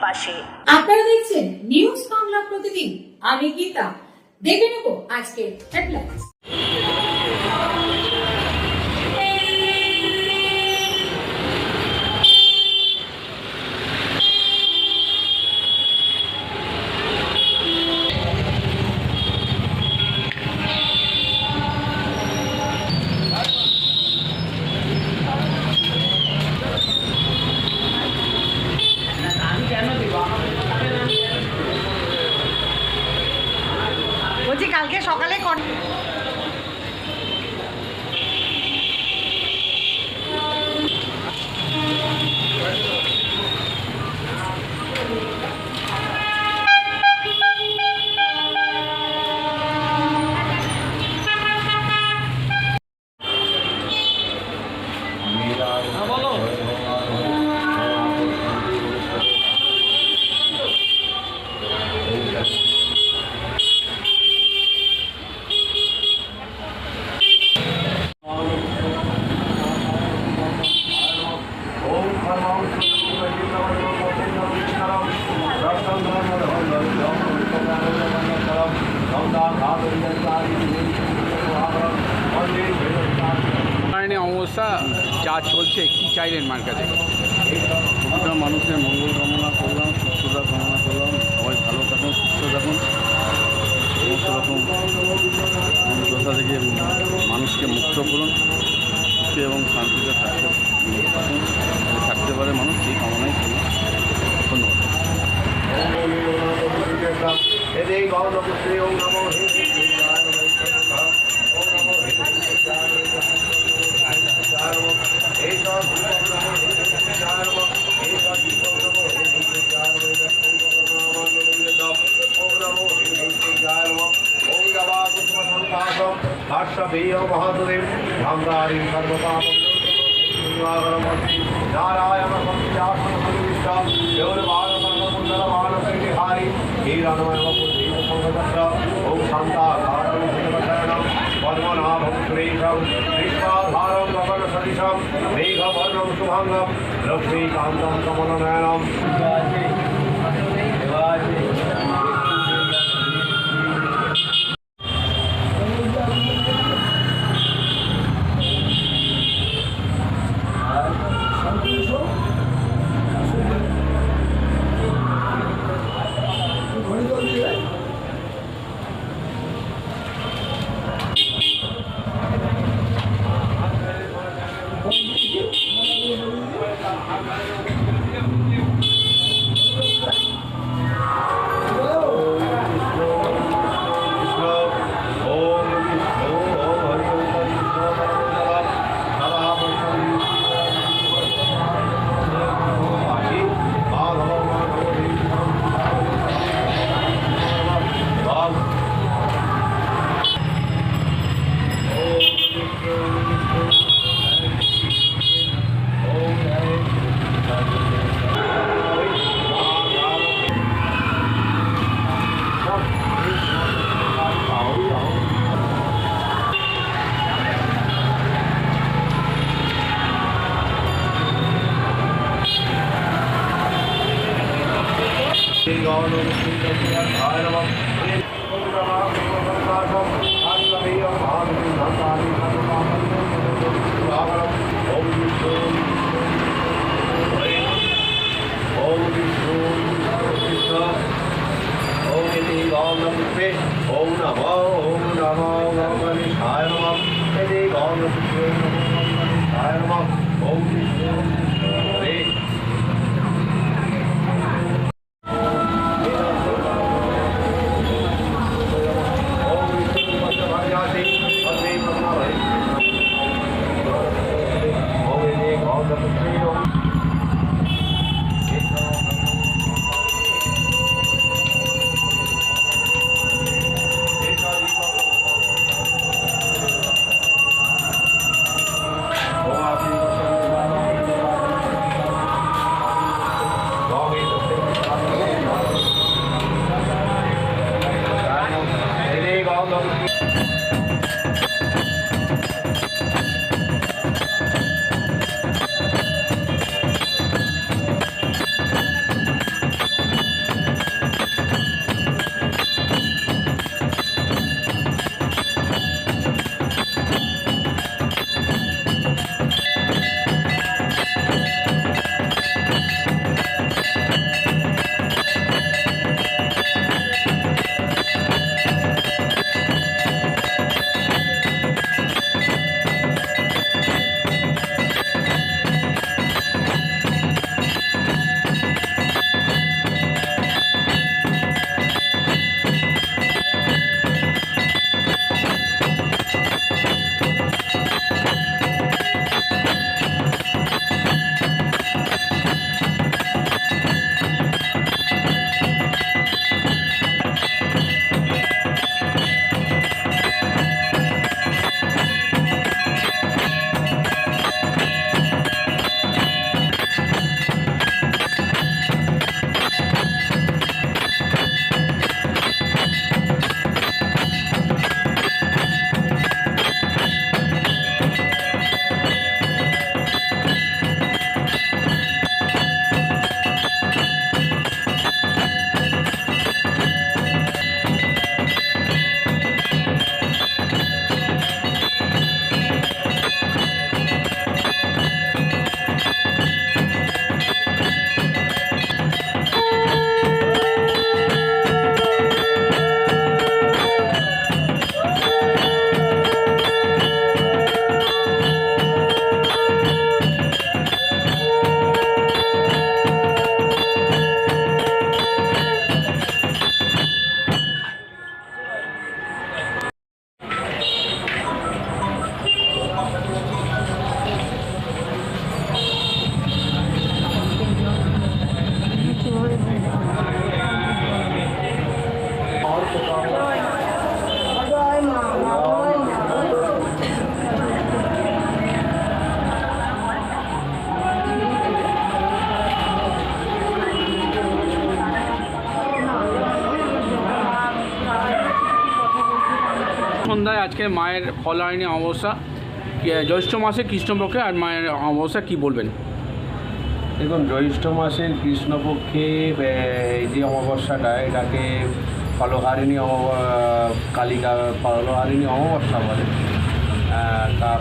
পাশে। আপনারা দেখছেন নিউজ বাংলা প্রতিদিন, আমি গীতা। দেখে নেব আজকে হেডলাইন্স। বলছি কালকে সকালে অবস্থা যা চলছে কি চাইলেন মার কাছে? প্রতিটা মানুষের মঙ্গল কামনা করলাম, সুস্থতা কামনা করলাম, সবাই ভালো থাকুন, সুস্থ থাকুন, সমস্ত রকম দশা থেকে মানুষকে মুক্ত করুন, সুখে এবং শান্তিতে থাকতে পারে মানুষ, সেই কামনাই করুন। মহাদেব ভাঙ্গারি সর্বপাপ নারায়ণ ওম শান্তাকারণম পদ্মনাভম সুরেশম কৃষ্ণাধারম গগন সদৃশম মেঘবর্ণম শুভঙ্গম লক্ষ্মীকান্তম কমলনয়নম। ओम नमो गणेशाय नमः। यदि गणेशाय नमः। ओम हरे সন্ধ্যায় আজকে মায়ের ফলহারিণী অমাবস্যা জ্যৈষ্ঠ মাসে কৃষ্ণপক্ষে আর মায়ের অমাবস্যা কি বলবেন? দেখুন, জ্যৈষ্ঠ মাসের কৃষ্ণপক্ষে এই যে অমাবস্যাটা, এটাকে ফলহারিণী কালিকা ফলহারিণী অমাবস্যা বলে।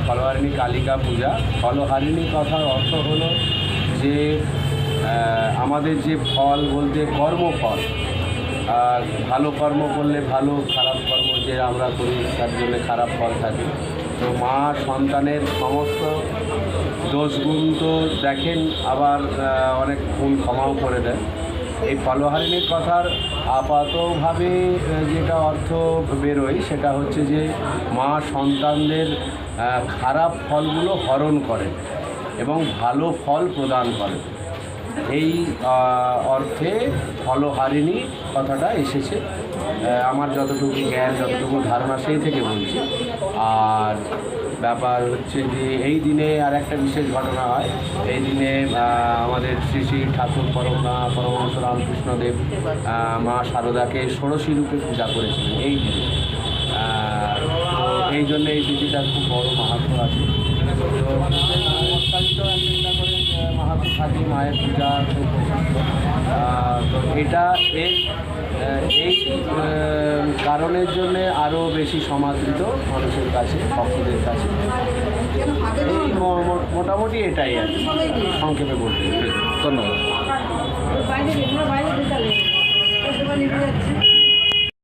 ফলহারিণী কালিকা পূজা। ফলহারিণী কথার অর্থ হলো যে আমাদের যে ফল বলতে কর্মফল, ভালো কর্ম করলে ভালো, খারাপ কর্ম যে আমরা করি তার জন্য খারাপ ফল থাকে। তো মা সন্তানের সমস্ত দোষগুণ তো দেখেন, আবার অনেক গুণ ক্ষমাও করে দেয়। এই ফলহারিণীর কথার আপাতভাবে যেটা অর্থ বেরোয় সেটা হচ্ছে যে মা সন্তানদের খারাপ ফলগুলো হরণ করে এবং ভালো ফল প্রদান করে। এই অর্থে ফলহারিণী কথাটা এসেছে। আমার যতটুকু জ্ঞান, যতটুকু ধারণা সেই থেকে বলছি। আর ব্যাপার হচ্ছে যে এই দিনে আর একটা বিশেষ ঘটনা হয়। এই দিনে আমাদের শ্রী শ্রী ঠাকুর পরমহংস রামকৃষ্ণদেব মা শারদাকে ষোড়শী রূপে পূজা করেছিলেন এই দিনে। তো এই জন্য এই তিথিটার খুব বড় মাহাত্ম্য আছে। তো সংস্কারিত একটা করে মাহাত্ম্য থাকে মায়ের পূজা খুব প্রসিদ্ধ। তো এটা এই কারণের জন্যে আরও বেশি সমাদৃত মানুষের কাছে, ভক্তদের কাছে। এই মোটামুটি এটাই আর কি, সংক্ষেপে বলতে। ধন্যবাদ। বাইরে